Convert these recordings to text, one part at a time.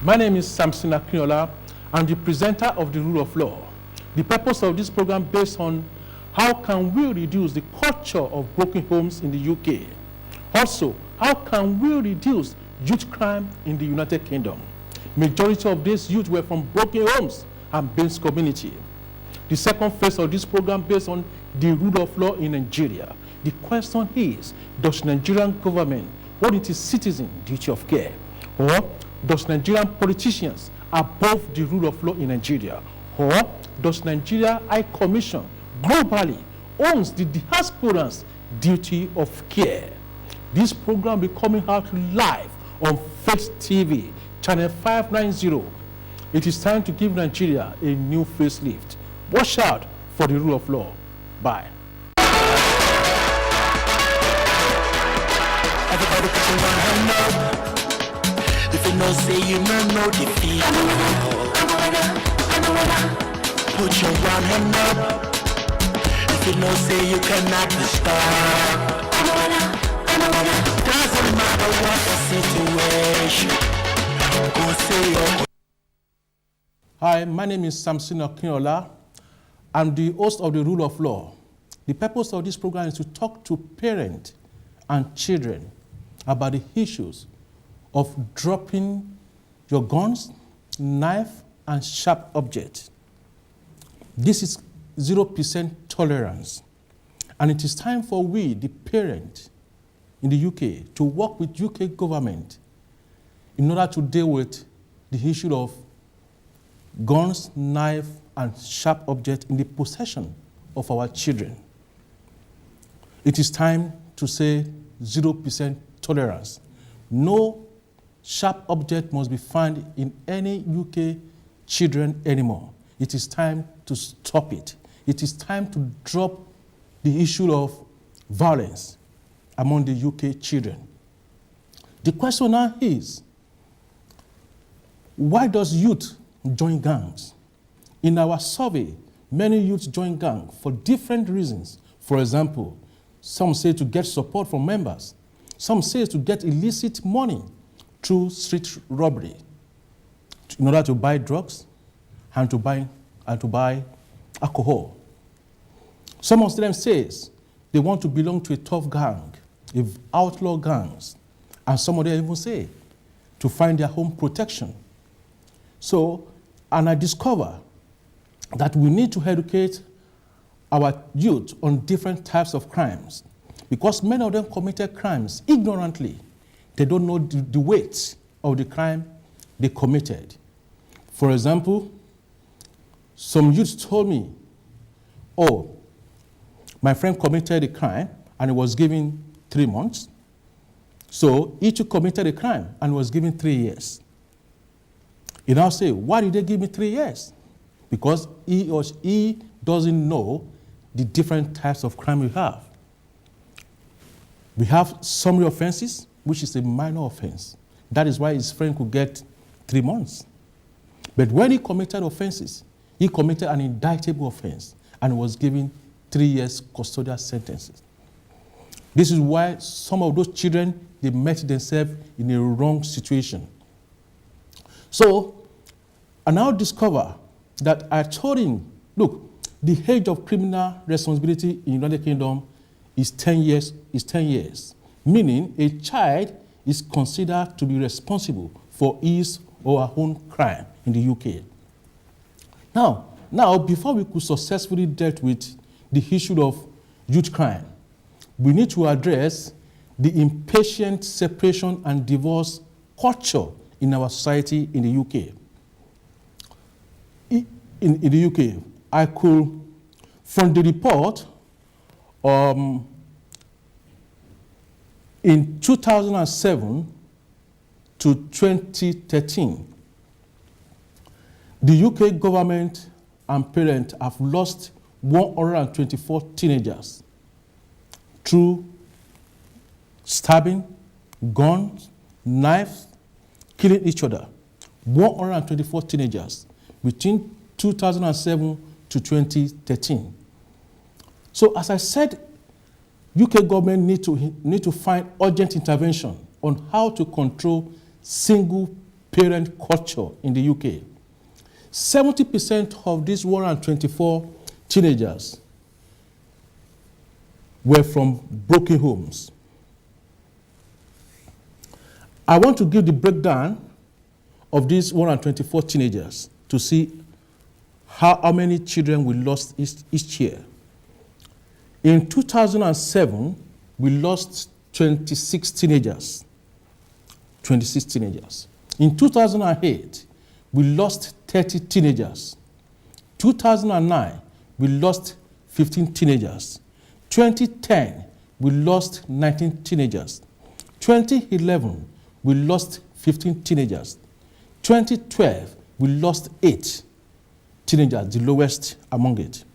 My name is Samson Akinola. I'm the presenter of The Rule of Law. The purpose of this program based on how can we reduce the culture of broken homes in the UK. Also, how can we reduce youth crime in the United Kingdom? Majority of these youth were from broken homes and Baines community. The second phase of this program based on the rule of law in Nigeria. The question is, does Nigerian government hold its citizen duty of care? Or does Nigerian politicians above the rule of law in Nigeria? Or does Nigeria High Commission globally owns the diasporan's duty of care? This program will be coming out live on Faith TV, channel 590. It is time to give Nigeria a new facelift. Watch out for the rule of law. Bye. Everybody put your one hand up. If you know, say you know the feel. Put your one hand up. If you know, say you cannot be stopped. Doesn't matter what the situation. Go say your. Hi, my name is Samson Akinola. I'm the host of The Rule of Law. The purpose of this program is to talk to parents and children about the issues of dropping your guns, knife, and sharp objects. This is 0% tolerance. And it is time for we, the parents in the UK, to work with UK government in order to deal with the issue of guns, knife, and sharp objects in the possession of our children. It is time to say 0% tolerance. No sharp object must be found in any UK children anymore. It is time to stop it. It is time to drop the issue of violence among the UK children. The question now is, why does youth join gangs? In our survey, many youths join gangs for different reasons. For example, some say to get support from members. Some say to get illicit money through street robbery in order to buy drugs and to buy alcohol. Some of them says they want to belong to a tough gang, outlaw gangs, and some of them even say to find their home protection. So, and I discover that we need to educate our youth on different types of crimes, because many of them committed crimes ignorantly. They don't know the weight of the crime they committed. For example, some youths told me, oh, my friend committed a crime and he was given 3 months. So he too committed a crime and was given 3 years. He now say, why did they give me 3 years? Because he doesn't know the different types of crime we have. We have summary offenses, which is a minor offense. That is why his friend could get 3 months. But when he committed offenses, he committed an indictable offense and was given 3 years custodial sentences. This is why some of those children, they met themselves in a wrong situation. So, I now discover that I told him, look, the age of criminal responsibility in the United Kingdom is 10 years, meaning a child is considered to be responsible for his or her own crime in the UK. Now, before we could successfully deal with the issue of youth crime, we need to address the impatient separation and divorce culture in our society in the UK. In the UK, I could, from the report, in 2007 to 2013, the UK government and parents have lost 124 teenagers through stabbing, guns, knives, killing each other. 124 teenagers between 2007 to 2013. So as I said, UK government need to find urgent intervention on how to control single parent culture in the UK. 70% of these 124 teenagers were from broken homes. I want to give the breakdown of these 124 teenagers to see how many children we lost each year. In 2007, we lost 26 teenagers. 26 teenagers. In 2008, we lost 30 teenagers. 2009, we lost 15 teenagers. 2010, we lost 19 teenagers. 2011, we lost 15 teenagers. 2012, we lost 8 teenagers, the lowest among it.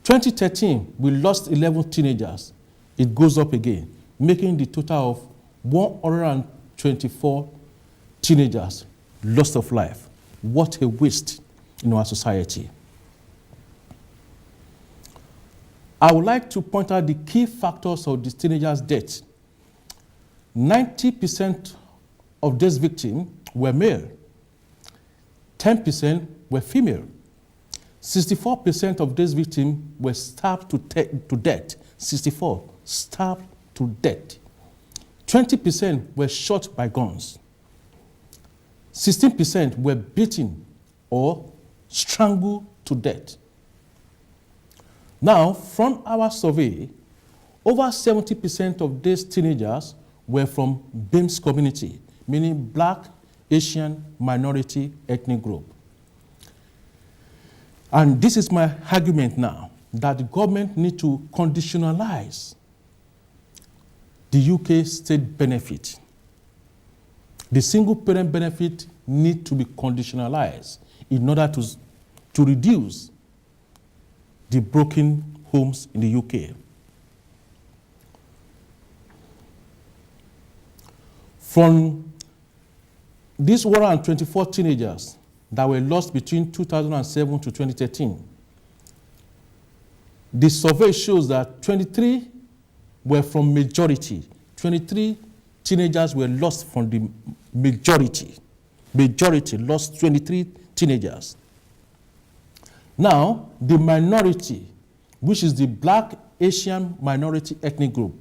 2013, we lost 11 teenagers. It goes up again, making the total of 124 teenagers lost of life. What a waste in our society. I would like to point out the key factors of the teenagers' death. 90% of these victims were male. 10% were female. 64% of these victims were stabbed to death. 64 stabbed to death. 20% were shot by guns. 16% were beaten or strangled to death. Now, from our survey, over 70% of these teenagers were from BIMS community, meaning Black, Asian, minority ethnic group. And this is my argument now, that the government needs to conditionalize the UK state benefit. The single parent benefit needs to be conditionalized in order to reduce the broken homes in the UK. From these 124 teenagers that were lost between 2007 to 2013, the survey shows that 23 were from majority. 23 teenagers were lost from the majority. Majority lost 23 teenagers. Now, the minority, which is the Black, Asian, minority ethnic group,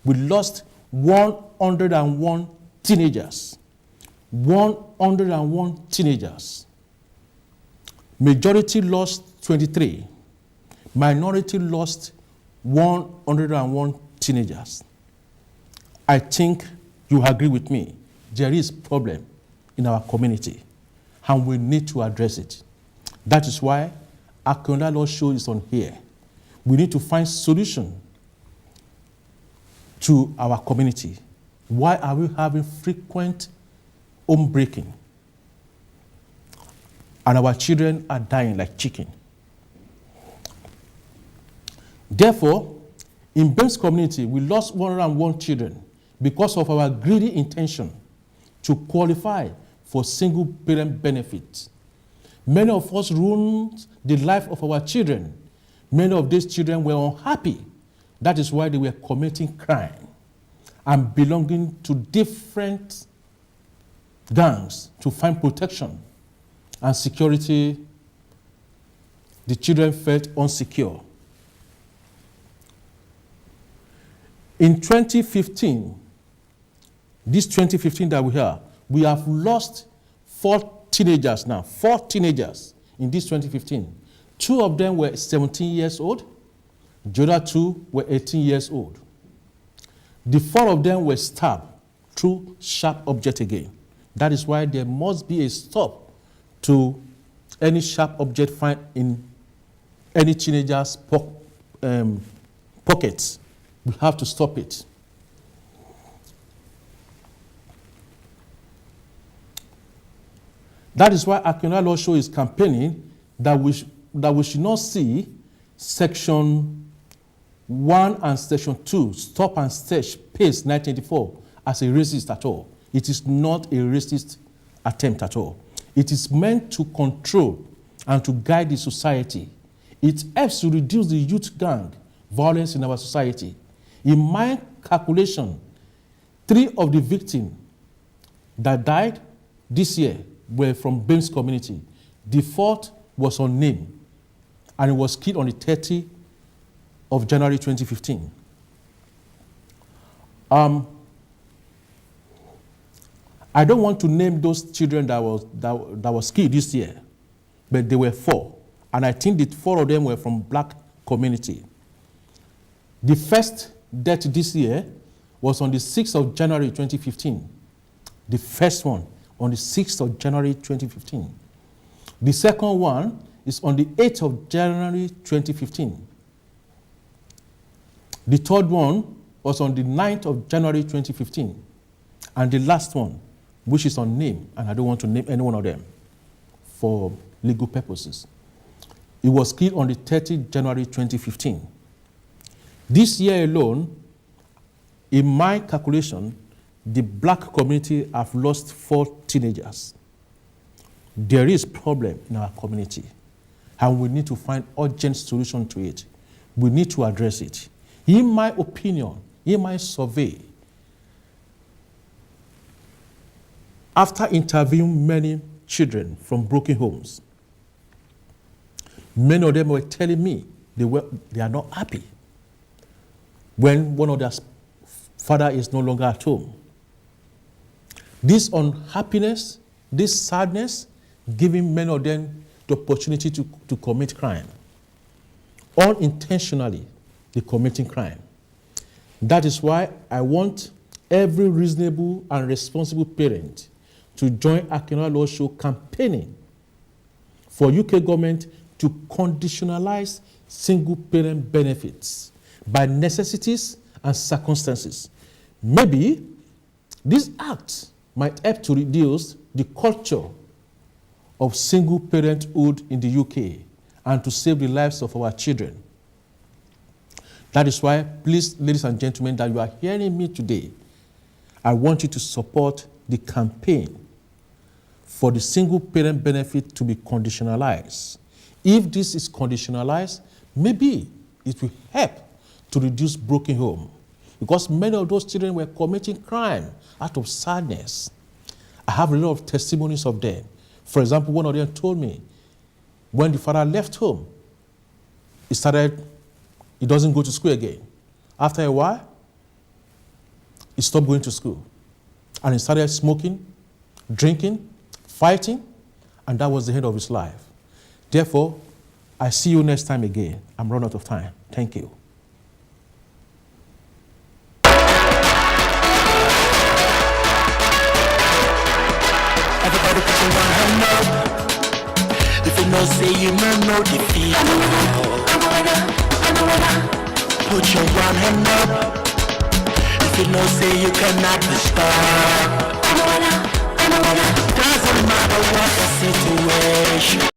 we lost 101 teenagers. 101 teenagers. Majority lost 23. Minority lost 101 teenagers. I think you agree with me. There is a problem in our community, and we need to address it. That is why Akinola Law Show is on here. We need to find solution to our community. Why are we having frequent home breaking? And our children are dying like chicken. Therefore, in BIMS community, we lost 101 children because of our greedy intention to qualify for single parent benefits. Many of us ruined the life of our children. Many of these children were unhappy. That is why they were committing crime and belonging to different gangs to find protection and security. The children felt insecure. In 2015, this 2015 that we have lost 4 teenagers now, 4 teenagers in this 2015. 2 of them were 17 years old. The other 2 were 18 years old. The 4 of them were stabbed through sharp object again. That is why there must be a stop to any sharp object found in any teenager's pockets. We have to stop it. That is why Akinola Law Show is campaigning that we should not see Section 1 and Section 2, Stop and Search, PACE 1984, as a racist at all. It is not a racist attempt at all. It is meant to control and to guide the society. It helps to reduce the youth gang violence in our society. In my calculation, 3 of the victims that died this year were from Bames community. The fourth was unnamed, and it was killed on the 30th of January 2015. I don't want to name those children that was killed this year, but there were 4, and I think that 4 of them were from black community. The first death this year was on the 6th of January 2015. The first one on the 6th of January 2015. The second one is on the 8th of January 2015. The third one was on the 9th of January 2015. And the last one, which is unnamed, and I don't want to name any one of them for legal purposes. It was killed on the 30th January 2015. This year alone, in my calculation, the black community have lost 4 teenagers. There is a problem in our community, and we need to find urgent solution to it. We need to address it. In my opinion, in my survey, after interviewing many children from broken homes, many of them were telling me they are not happy when one of their father is no longer at home. This unhappiness, this sadness, giving many of them the opportunity to commit crime. Unintentionally, they're committing crime. That is why I want every reasonable and responsible parent to join Akinola Law Show campaigning for UK government to conditionalize single parent benefits by necessities and circumstances. Maybe this act might help to reduce the culture of single parenthood in the UK and to save the lives of our children. That is why, please, ladies and gentlemen, that you are hearing me today, I want you to support the campaign for the single parent benefit to be conditionalized. If this is conditionalized, maybe it will help to reduce broken home, because many of those children were committing crime out of sadness. I have a lot of testimonies of them. For example, one of them told me when the father left home, he doesn't go to school again. After a while, he stopped going to school. And he started smoking, drinking, fighting, and that was the end of his life. Therefore, I see you next time again. I'm run out of time. Thank you. Everybody put your one hand up. If you know, say you know defeat. I'm a winner. Put your one hand up. If you know, say you cannot be stopped. I'm a winner. Doesn't matter what the situation.